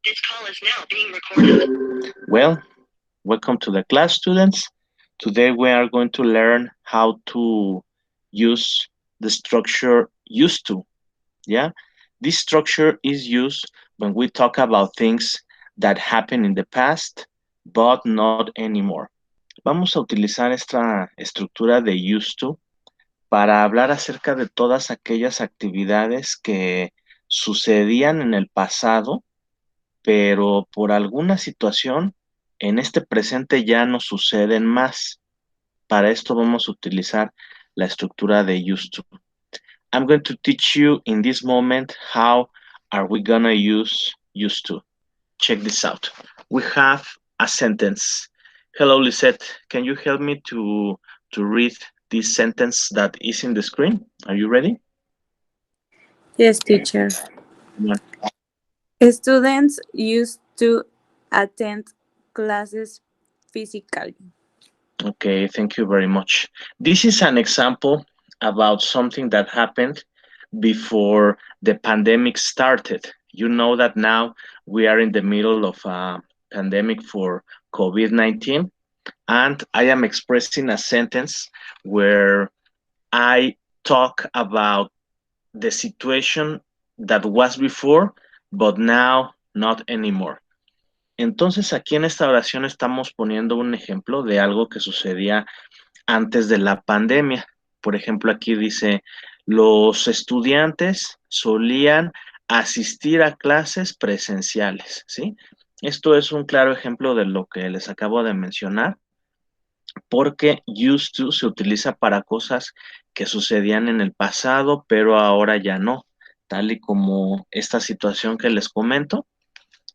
This call is now being recorded. Well, welcome to the class, students. Today we are going to learn how to use the structure used to. Yeah, this structure is used when we talk about things that happened in the past, but not anymore. Vamos a utilizar esta estructura de used to para hablar acerca de todas aquellas actividades que sucedían en el pasado, pero por alguna situación en este presente ya no suceden más. Para esto vamos a utilizar la estructura de used to. I'm going to teach you in this moment how are we gonna use used to. Check this out. We have a sentence. Hello, Lisette. Can you help me to read this sentence that is in the screen? Are you ready? Yes, teacher. Yeah. Students used to attend classes physically. Okay, thank you very much. This is an example about something that happened before the pandemic started. You know that now we are in the middle of a pandemic for COVID-19, and I am expressing a sentence where I talk about the situation that was before, but now not anymore. Entonces, aquí en esta oración estamos poniendo un ejemplo de algo que sucedía antes de la pandemia. Por ejemplo, aquí dice, los estudiantes solían asistir a clases presenciales, ¿sí? Esto es un claro ejemplo de lo que les acabo de mencionar, porque used to se utiliza para cosas que sucedían en el pasado, pero ahora ya no, tal y como esta situación que les comento.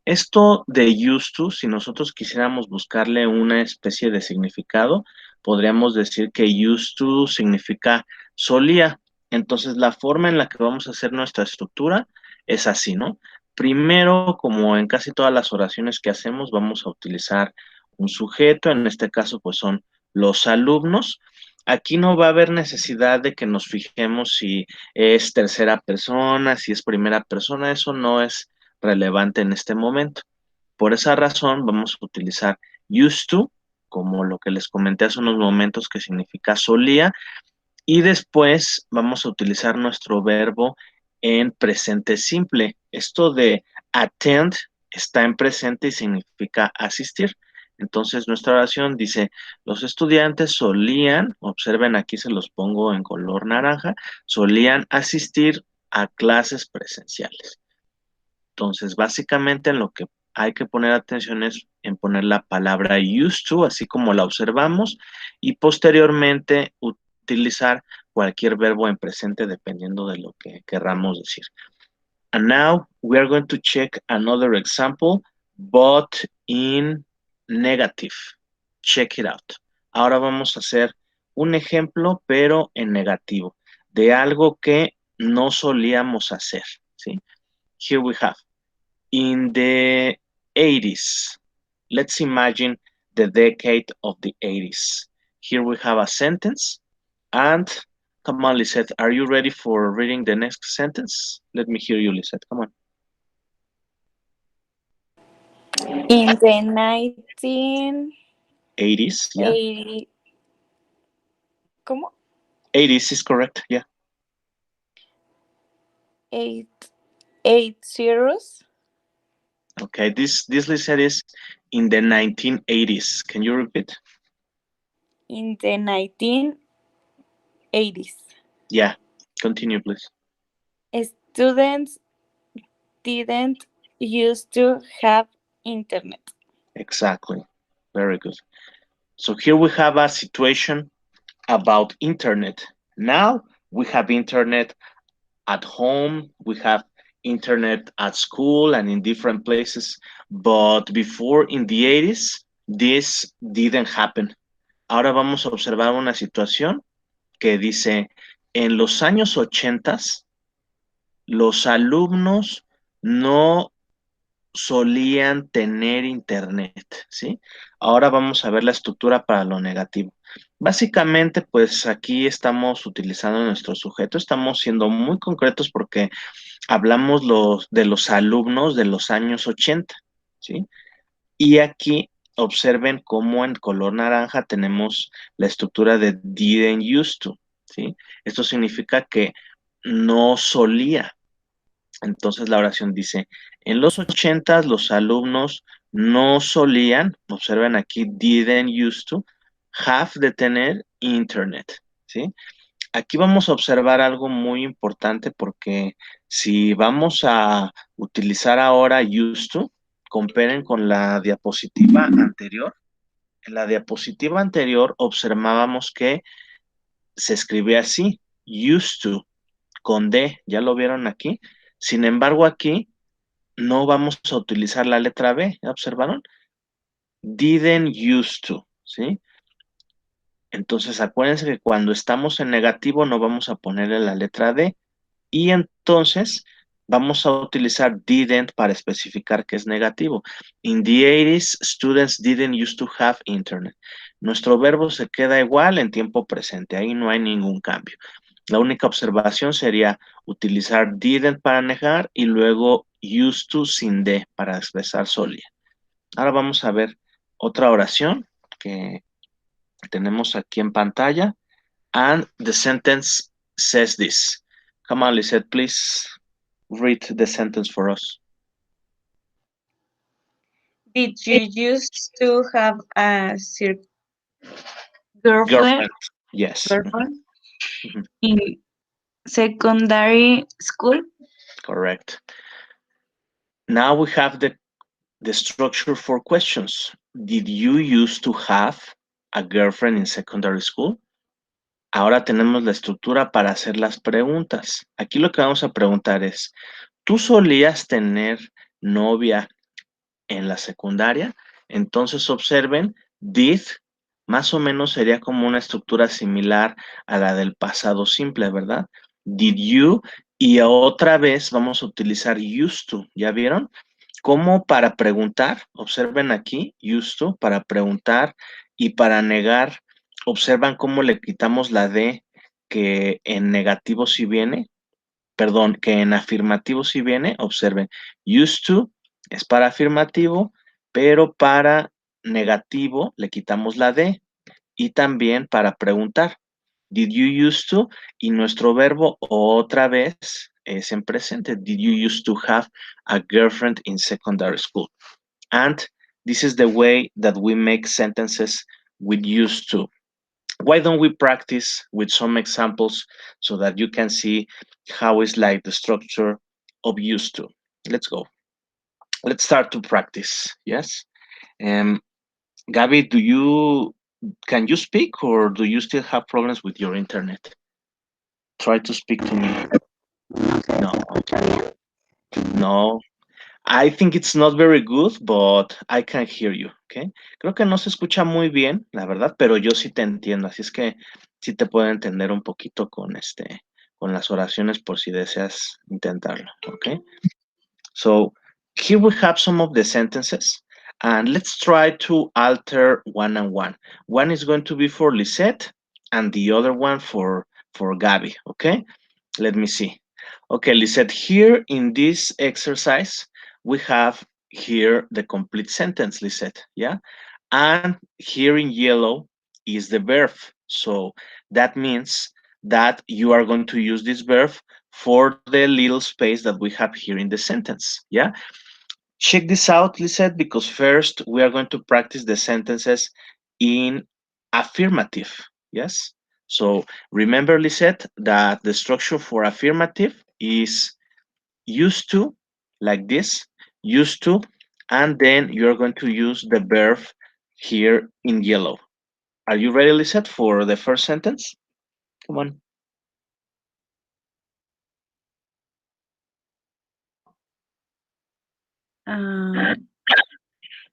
Esto de used to, si nosotros quisiéramos buscarle una especie de significado, podríamos decir que used to significa solía. Entonces, la forma en la que vamos a hacer nuestra estructura es así, ¿no? Primero, como en casi todas las oraciones que hacemos, vamos a utilizar un sujeto, en este caso, pues son los alumnos. Aquí no va a haber necesidad de que nos fijemos si es tercera persona, si es primera persona, eso no es relevante en este momento. Por esa razón vamos a utilizar used to, como lo que les comenté hace unos momentos, que significa solía, y después vamos a utilizar nuestro verbo en presente simple. Esto de attend está en presente y significa asistir. Entonces nuestra oración dice, los estudiantes solían, observen aquí se los pongo en color naranja, solían asistir a clases presenciales. Entonces, básicamente en lo que hay que poner atención es en poner la palabra used to, así como la observamos, y posteriormente utilizar cualquier verbo en presente dependiendo de lo que querramos decir. And now we are going to check another example, but in negative. Check it out. Ahora vamos a hacer un ejemplo, pero en negativo, de algo que no solíamos hacer, ¿sí? Here we have. In the 80s, let's imagine the decade of the 80s. Here we have a sentence. And come on, Lisette, are you ready for reading the next sentence? Let me hear you, Lisette. Come on. In the 1980, 80s, yeah. ¿cómo? 80s is correct, yeah. 80s. Okay, this Lisette is in the 1980s. Can you repeat? In the 1980s. Yeah, continue, please. Students didn't used to have internet. Exactly. Very good. So here we have a situation about internet. Now we have internet at home, we have internet at school and in different places, but before in the 80s, this didn't happen. Ahora vamos a observar una situación que dice, en los años 80, los alumnos no solían tener internet, ¿sí? Ahora vamos a ver la estructura para lo negativo. Básicamente, pues aquí estamos utilizando nuestro sujeto, estamos siendo muy concretos porque hablamos de los alumnos de los años 80, ¿sí? Y aquí observen cómo en color naranja tenemos la estructura de didn't used to, ¿sí? Esto significa que no solía. Entonces la oración dice, en los 80 los alumnos no solían, observen aquí, didn't used to, have de tener internet, ¿sí? Aquí vamos a observar algo muy importante porque si vamos a utilizar ahora used to, comparen con la diapositiva anterior. En la diapositiva anterior observábamos que se escribe así, used to, con D, ¿ya lo vieron aquí? Sin embargo, aquí no vamos a utilizar la letra B, ¿ya observaron? Didn't used to, ¿sí? Entonces, acuérdense que cuando estamos en negativo no vamos a ponerle la letra D y entonces vamos a utilizar didn't para especificar que es negativo. In the 80s, students didn't used to have internet. Nuestro verbo se queda igual en tiempo presente, ahí no hay ningún cambio. La única observación sería utilizar didn't para negar y luego used to sin D para expresar solía. Ahora vamos a ver otra oración que tenemos aquí en pantalla. And the sentence says this. Come on, Lisette, please read the sentence for us. Did you used to have a girlfriend, Girlfriend. Yes. girlfriend Mhm. in secondary school? Correct. Now we have the structure for questions. Did you used to have a girlfriend in secondary school? Ahora tenemos la estructura para hacer las preguntas. Aquí lo que vamos a preguntar es, ¿tú solías tener novia en la secundaria? Entonces observen, did más o menos sería como una estructura similar a la del pasado simple, ¿verdad? Did you, y otra vez vamos a utilizar used to, ¿ya vieron? Como para preguntar, observen aquí, used to, para preguntar y para negar, observan cómo le quitamos la D que en negativo sí viene, perdón, que en afirmativo sí viene, observen, used to es para afirmativo, pero para negativo le quitamos la D y también para preguntar. Did you used to? Y nuestro verbo otra vez es en presente. Did you used to have a girlfriend in secondary school? And this is the way that we make sentences with used to. Why don't we practice with some examples so that you can see how is like the structure of used to? Let's go. Let's start to practice. Yes. Gabby, can you speak or do you still have problems with your internet? Try to speak to me. No. No. I think it's not very good, but I can hear you, okay? Creo que no se escucha muy bien, la verdad, pero yo sí te entiendo, así es que sí te puedo entender un poquito con las oraciones por si deseas intentarlo, okay? So, here we have some of the sentences, and let's try to alter one and one. One is going to be for Lisette, and the other one for Gabby, okay? Let me see. Okay, Lisette, here in this exercise, we have here the complete sentence, Lisette, yeah? And here in yellow is the verb. So that means that you are going to use this verb for the little space that we have here in the sentence, yeah? Check this out, Lisette, because first we are going to practice the sentences in affirmative, yes? So remember, Lisette, that the structure for affirmative is used to, like this, used to, and then you're going to use the verb here in yellow. Are you ready, Lisette, for the first sentence? Come on.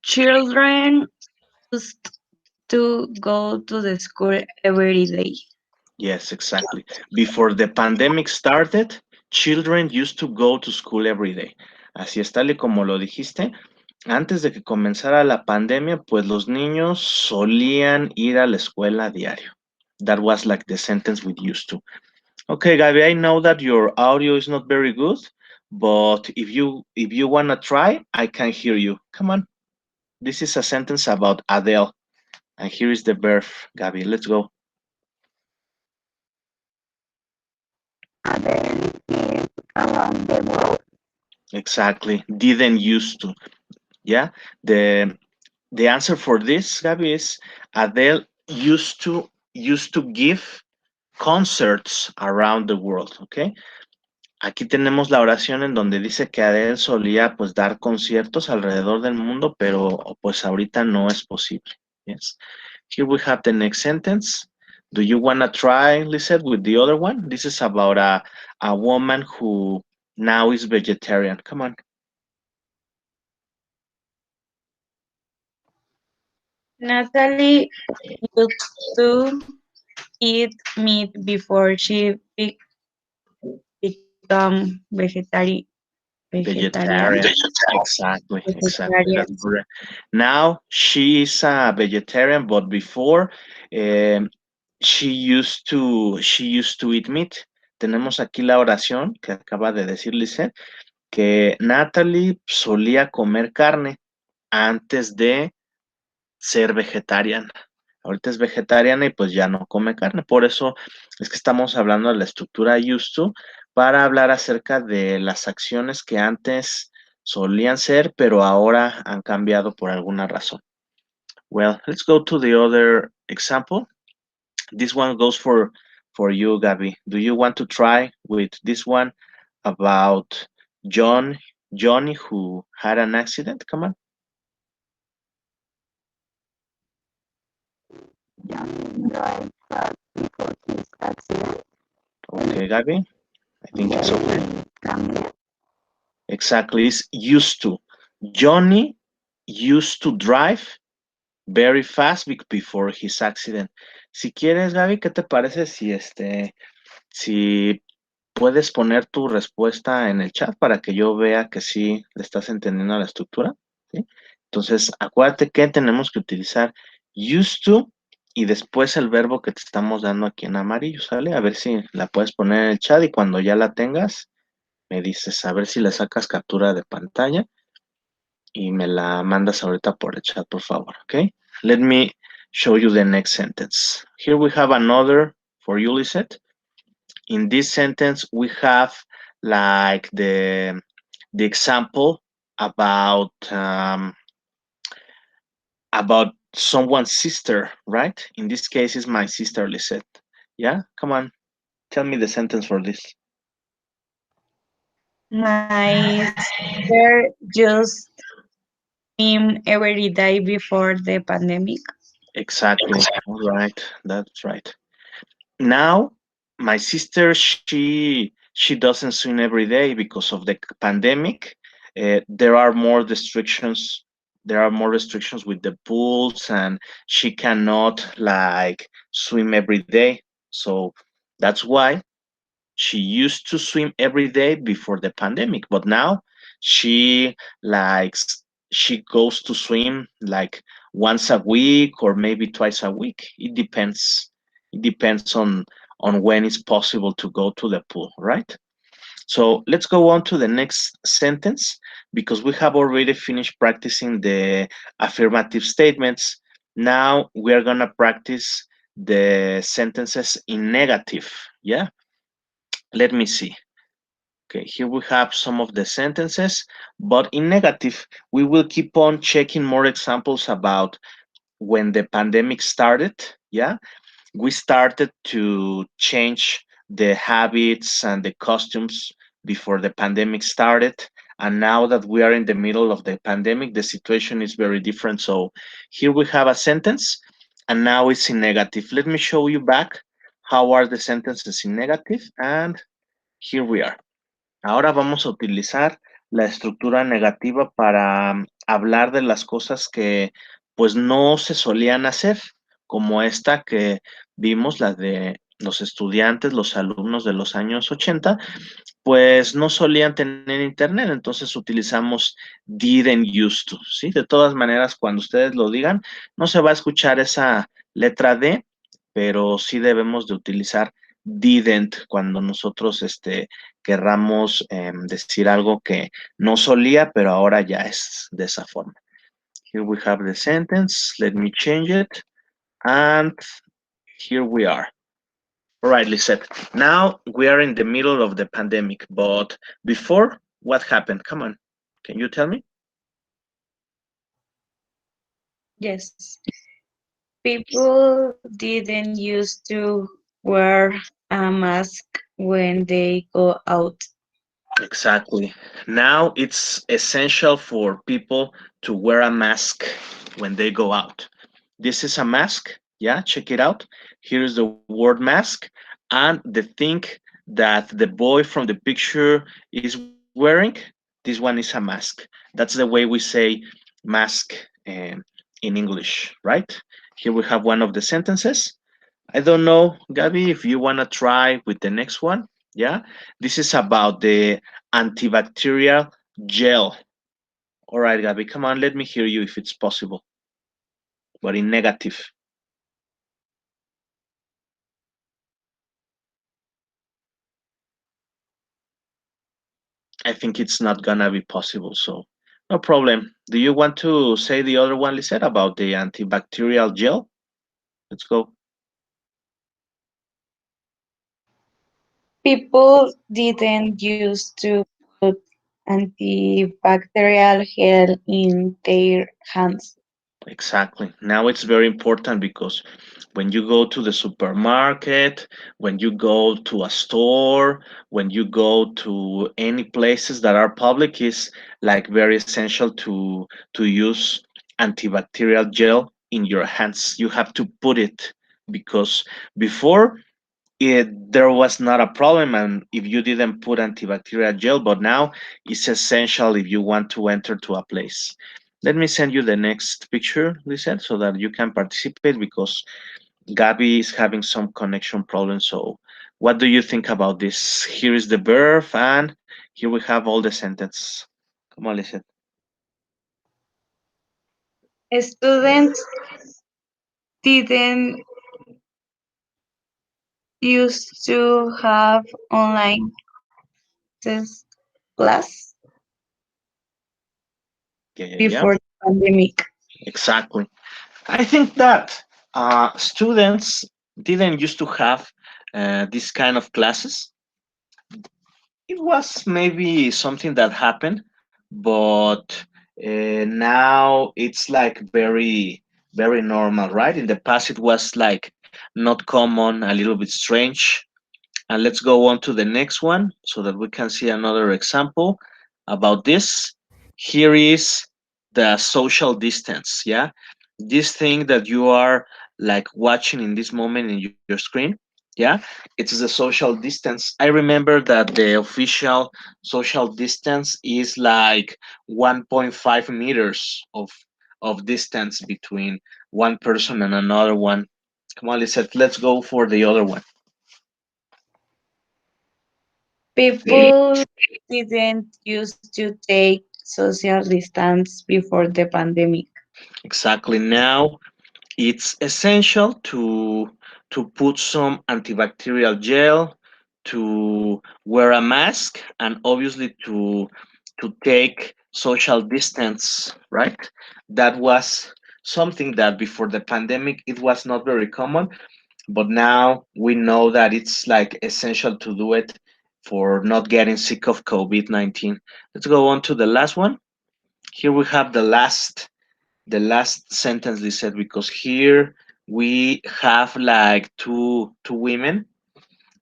Children used to go to the school every day. Yes, exactly. Before the pandemic started, children used to go to school every day. Así es, tal y como lo dijiste. Antes de que comenzara la pandemia, pues los niños solían ir a la escuela a diario. That was like the sentence we used to. Okay, Gaby, I know that your audio is not very good, but if you wanna try, I can hear you. Come on. This is a sentence about Adele, and here is the verb, Gabby. Let's go. Adele is around the world. Exactly. Didn't used to. Yeah. The answer for this, Gabby, is Adele used to give concerts around the world. Okay. Aquí tenemos la oración en donde dice que Adele solía pues dar conciertos alrededor del mundo, pero pues ahorita no es posible. Yes. Here we have the next sentence. Do you want to try, Lisette, with the other one? This is about a woman who now is vegetarian. Come on. Natalie used to eat meat before she become vegetarian. Vegetarian. Exactly. That's Vegetarian. correct. Now she is a vegetarian, but before um, she used to eat meat. Tenemos aquí la oración que acaba de decir Lisette, que Natalie solía comer carne antes de ser vegetariana. Ahorita es vegetariana y pues ya no come carne. Por eso es que estamos hablando de la estructura used to para hablar acerca de las acciones que antes solían ser, pero ahora han cambiado por alguna razón. Well, let's go to the other example. This one goes for you, Gabby. Do you want to try with this one about Johnny who had an accident? Come on. Johnny drive fast before his accident. Okay, Gabby. I think it's okay. Cambia. Exactly, it's used to. Johnny used to drive very fast before his accident. Si quieres, Gaby, ¿qué te parece si puedes poner tu respuesta en el chat para que yo vea que sí le estás entendiendo la estructura? ¿Sí? Entonces, acuérdate que tenemos que utilizar used to y después el verbo que te estamos dando aquí en amarillo, ¿sale? A ver si la puedes poner en el chat y cuando ya la tengas, me dices, a ver si le sacas captura de pantalla y me la mandas ahorita por el chat, por favor, okay? Let me show you the next sentence. Here we have another for you, Lisette. In this sentence, we have like the example about someone's sister, right? In this case, it's my sister, Lisette. Yeah, come on, tell me the sentence for this. My sister just swim every day before the pandemic. Exactly. All right, that's right. Now, my sister, she doesn't swim every day because of the pandemic. There are more restrictions. There are more restrictions with the pools, and she cannot like swim every day. So that's why she used to swim every day before the pandemic, but now she likes she goes to swim like once a week or maybe twice a week. It depends. It depends on when it's possible to go to the pool, right? So let's go on to the next sentence because we have already finished practicing the affirmative statements. Now we are gonna practice the sentences in negative. Yeah, let me see. Okay, here we have some of the sentences, but in negative, we will keep on checking more examples about when the pandemic started. Yeah, we started to change the habits and the costumes before the pandemic started. And now that we are in the middle of the pandemic, the situation is very different. So here we have a sentence, and now it's in negative. Let me show you back how are the sentences in negative, and here we are. Ahora vamos a utilizar la estructura negativa para hablar de las cosas que pues no se solían hacer, como esta que vimos, la de los estudiantes, los alumnos de los años 80, pues no solían tener internet, entonces utilizamos didn't used to, ¿sí? De todas maneras, cuando ustedes lo digan, no se va a escuchar esa letra D, pero sí debemos de utilizar didn't cuando nosotros querramos decir algo que no solía, pero ahora ya es de esa forma. Here we have the sentence. Let me change it. And here we are. All right, Lisette. Now we are in the middle of the pandemic, but before, what happened? Come on, can you tell me? Yes. People didn't used to wear a mask when they go out. Exactly. Now it's essential for people to wear a mask when they go out. This is a mask. Yeah, check it out. Here's the word mask and the thing that the boy from the picture is wearing. This one is a mask. That's the way we say mask in English, right? Here we have one of the sentences. I don't know, Gabby, if you want to try with the next one. Yeah, this is about the antibacterial gel. All right, Gabby, come on, let me hear you if it's possible, but in negative. I think it's not gonna be possible, so no problem. Do you want to say the other one, Lisette, about the antibacterial gel? Let's go. People didn't used to put antibacterial gel in their hands. Exactly. Now it's very important because when you go to the supermarket, when you go to a store, when you go to any places that are public, is like very essential to use antibacterial gel in your hands. You have to put it because before there was not a problem and if you didn't put antibacterial gel, but now it's essential if you want to enter to a place. Let me send you the next picture, Lisa, so that you can participate because Gabby is having some connection problems. So what do you think about this? Here is the verb and here we have all the sentence. Come on, listen. Students didn't used to have online test class Yeah. before the pandemic. Exactly. I think that students didn't used to have this kind of classes. It was maybe something that happened, but now it's like very normal, right? In the past, it was like not common, a little bit strange. And let's go on to the next one so that we can see another example about this. Here is the social distance. Yeah, this thing that you are like watching in this moment in your screen. Yeah, it is the social distance. I remember that the official social distance is like 1.5 meters of distance between one person and another one. Come on, let's go for the other one. People didn't used to take social distance before the pandemic. Exactly. Now it's essential to put some antibacterial gel, to wear a mask, and obviously to take social distance, right? That was something that before the pandemic it was not very common, but now we know that it's like essential to do it for not getting sick of COVID-19. Let's go on to the last one. Here we have the last sentence they said because here we have like two women.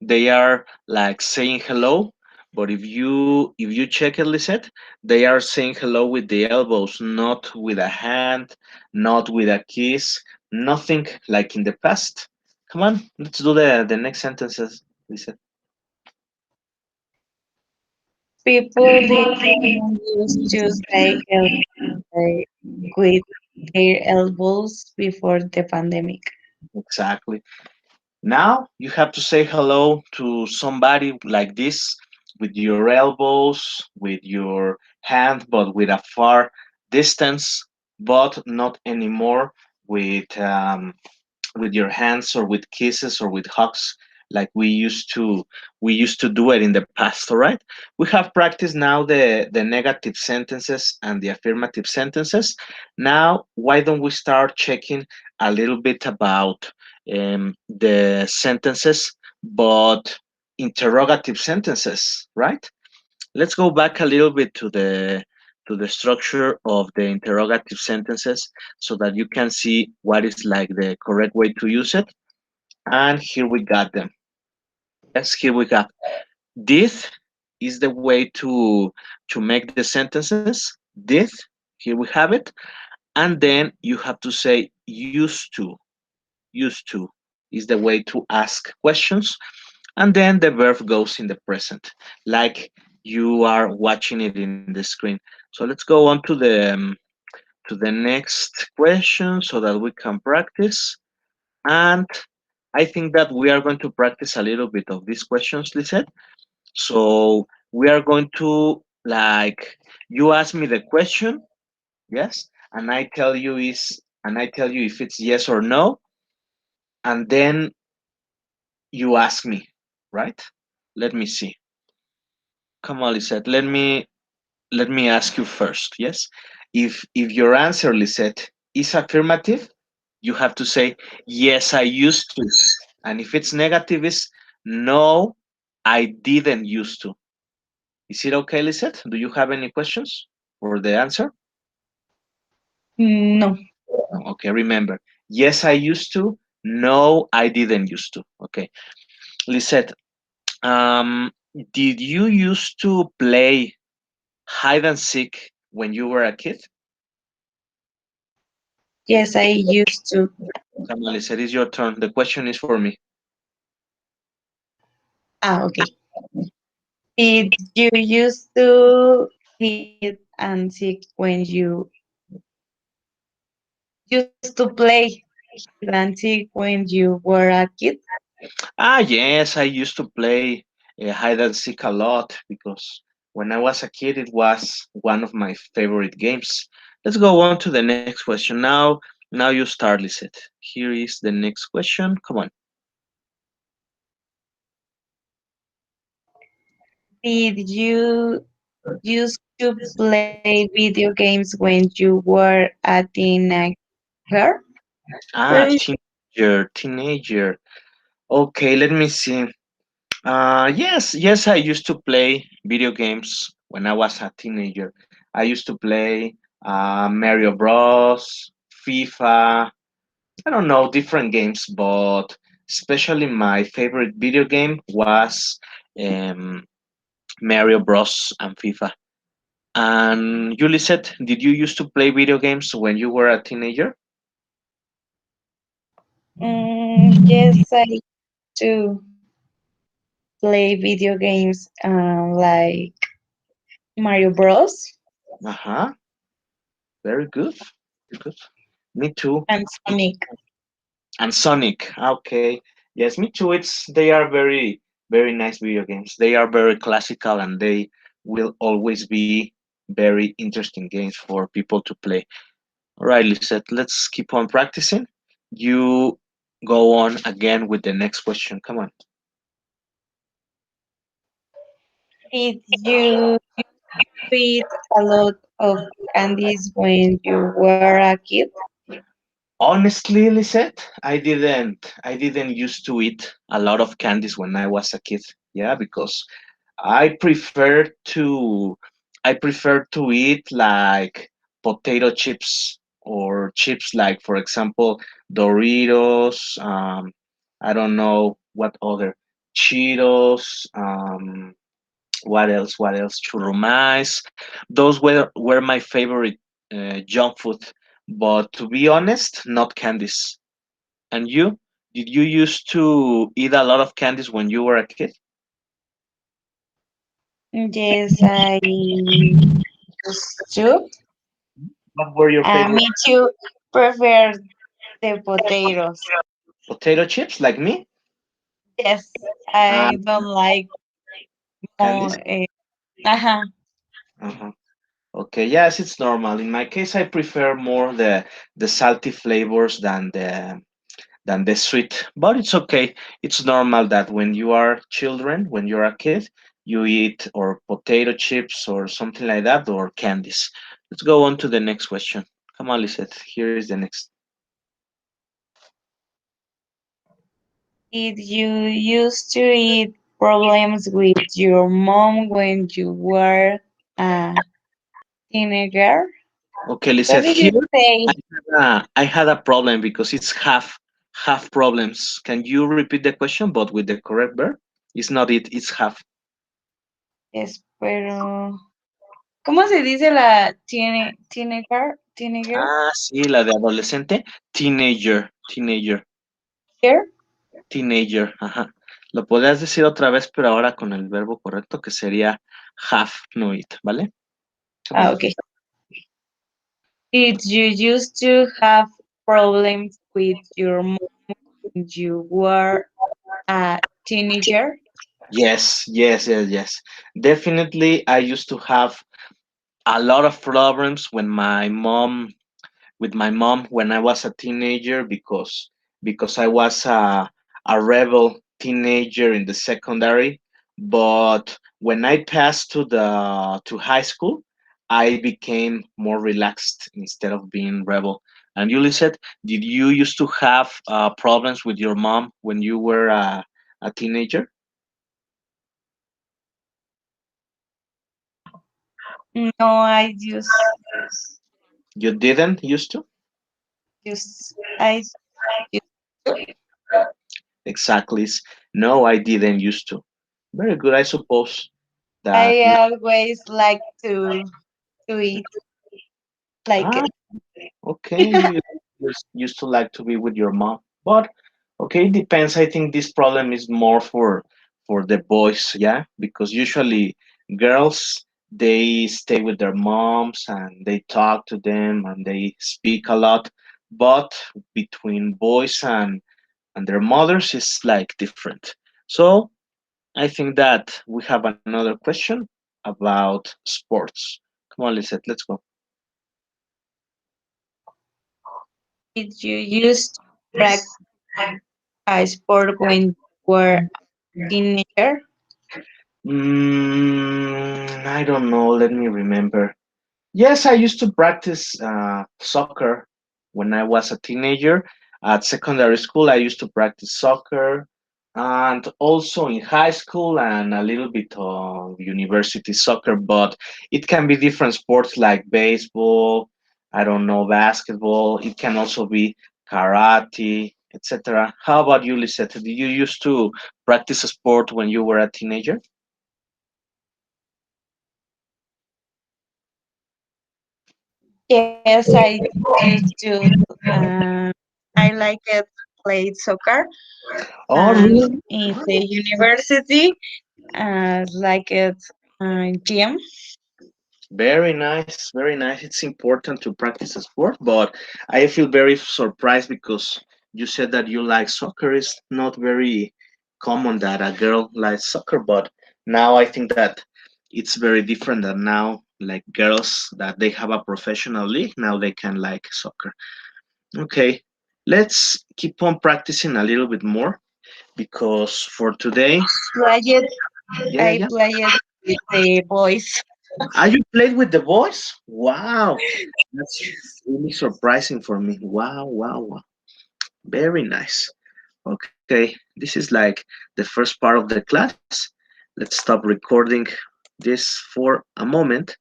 They are like saying hello, but if you check it, Lisette, they are saying hello with the elbows, not with a hand, not with a kiss, nothing like in the past. Come on, let's do the next sentences, Lisette. People didn't used to say hello with their elbows before the pandemic. Exactly. Now you have to say hello to somebody like this with your elbows, with your hand, but with a far distance, but not anymore with your hands or with kisses or with hugs. like we used to do it in the past. All right, we have practiced now the negative sentences and the affirmative sentences. Now why don't we start checking a little bit about the sentences, but interrogative sentences, right? Let's go back a little bit to the structure of the interrogative sentences so that you can see what is like the correct way to use it. And here we got them. Yes, here we got. Did is the way to make the sentences. Did, here we have it. And then you have to say used to. Used to is the way to ask questions. And then the verb goes in the present, like you are watching it in the screen. So let's go on to the next question so that we can practice. And I think that we are going to practice a little bit of these questions, Lisette. So we are going to, like, you ask me the question, yes, and I tell you if it's yes or no, and then you ask me, right? Let me see. Come on, Lisette. Let me ask you first. Yes, if your answer, Lisette, is affirmative, you have to say yes, I used to, and if it's negative, is no, I didn't used to. Is it okay, Lisette? Do you have any questions for the answer? No. Okay, remember, yes, I used to. No, I didn't used to. Okay, Lisette, um, did you used to play hide and seek when you were a kid? Yes, I used to. Come on, Lisette, it's your turn. The question is for me. Okay. Did you used to hit and seek when you used to play hide and seek when you were a kid? Ah, yes, I used to play hide and seek a lot because when I was a kid, it was one of my favorite games. Let's go on to the next question. Now you start, Lisette. Here is the next question. Come on. Did you used to play video games when you were a teenager? Ah, teenager. Okay, let me see. Yes, I used to play video games when I was a teenager. I used to play Mario Bros, FIFA, I don't know, different games, but especially my favorite video game was um, Mario Bros and FIFA. And you, Lisette, did you used to play video games when you were a teenager? Yes, I do play video games like Mario Bros. Uh-huh. Very good. Very good. Me too. And Sonic. And Sonic. Okay. Yes, me too. They are very, very nice video games. They are very classical and they will always be very interesting games for people to play. All right, Lisette, let's keep on practicing. You go on again with the next question. Come on. Did you eat a lot of candies when you were a kid? Honestly, Lisette, I didn't used to eat a lot of candies when I was a kid. Yeah, because I prefer to I prefer to eat like potato chips or chips like, for example, Doritos. I don't know what other Cheetos. What else? What else? Churrumais. Those were my favorite junk food. But to be honest, not candies. And you? Did you used to eat a lot of candies when you were a kid? Yes, I used to. What were your favorite Me too. Prefer the potatoes. potato chips like me? Yes, Uh, I don't like candies? more. Uh-huh. Uh-huh. Okay, yes, it's normal. In my case, I prefer more the salty flavors than the sweet. But it's okay. It's normal that when you are children, when you're a kid, you eat or potato chips or something like that or candies. Let's go on to the next question. Come on, Lisette. Here is the next. Did you used to eat problems with your mom when you were a teenager? Okay, What Lisette. did you Here say? I had a problem because it's half problems. Can you repeat the question, but with the correct verb? It's not it. It's half. Espero. ¿Cómo se dice la teenager? Teenager Ah, sí, la de adolescente. Teenager. here? Teenager, ajá. Lo podrías decir otra vez, pero ahora con el verbo correcto, que sería have, no it, ¿vale? Come Ah, on. okay. Did you used to have problems with your mom when you were a teenager? Yes. Definitely, I used to have a lot of problems with my mom when I was a teenager because I was a rebel teenager in the secondary. But when I passed to high school, I became more relaxed instead of being rebel. And you said, did you used to have problems with your mom when you were a teenager? No, I You didn't used to? I used to. Exactly. No, I didn't used to. Very good. I suppose that. I always like to eat like Ah, it. okay, you used to like to be with your mom, but okay, it depends. I think this problem is more for the boys, yeah, because usually girls they stay with their moms and they talk to them and they speak a lot, but between boys and their mothers is like different. So I think that we have another question about sports. Come on, Lisette, let's go. Did you used to practice a sport when you were a teenager? I don't know. Let me remember. Yes, I used to practice soccer when I was a teenager. At secondary school, I used to practice soccer, and also in high school and a little bit of university soccer. But it can be different sports like baseball. I don't know, basketball. It can also be karate, etc. How about you, Lisette? Did you used to practice a sport when you were a teenager? Yes, I used to. Uh, I like it played soccer, Oh, and really? in the university, like it gym. Very nice, very nice. It's important to practice a sport, but I feel very surprised because you said that you like soccer. It's not very common that a girl likes soccer, but now I think that it's very different that now like girls that they have a professional league, now they can like soccer. Okay, let's keep on practicing a little bit more because for today, Play it. yeah, I yeah. play it with the boys. Are you played with the boys? Wow, that's really surprising for me. Wow. Very nice. Okay, this is like the first part of the class. Let's stop recording this for a moment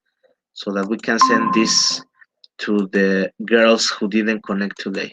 so that we can send this to the girls who didn't connect today.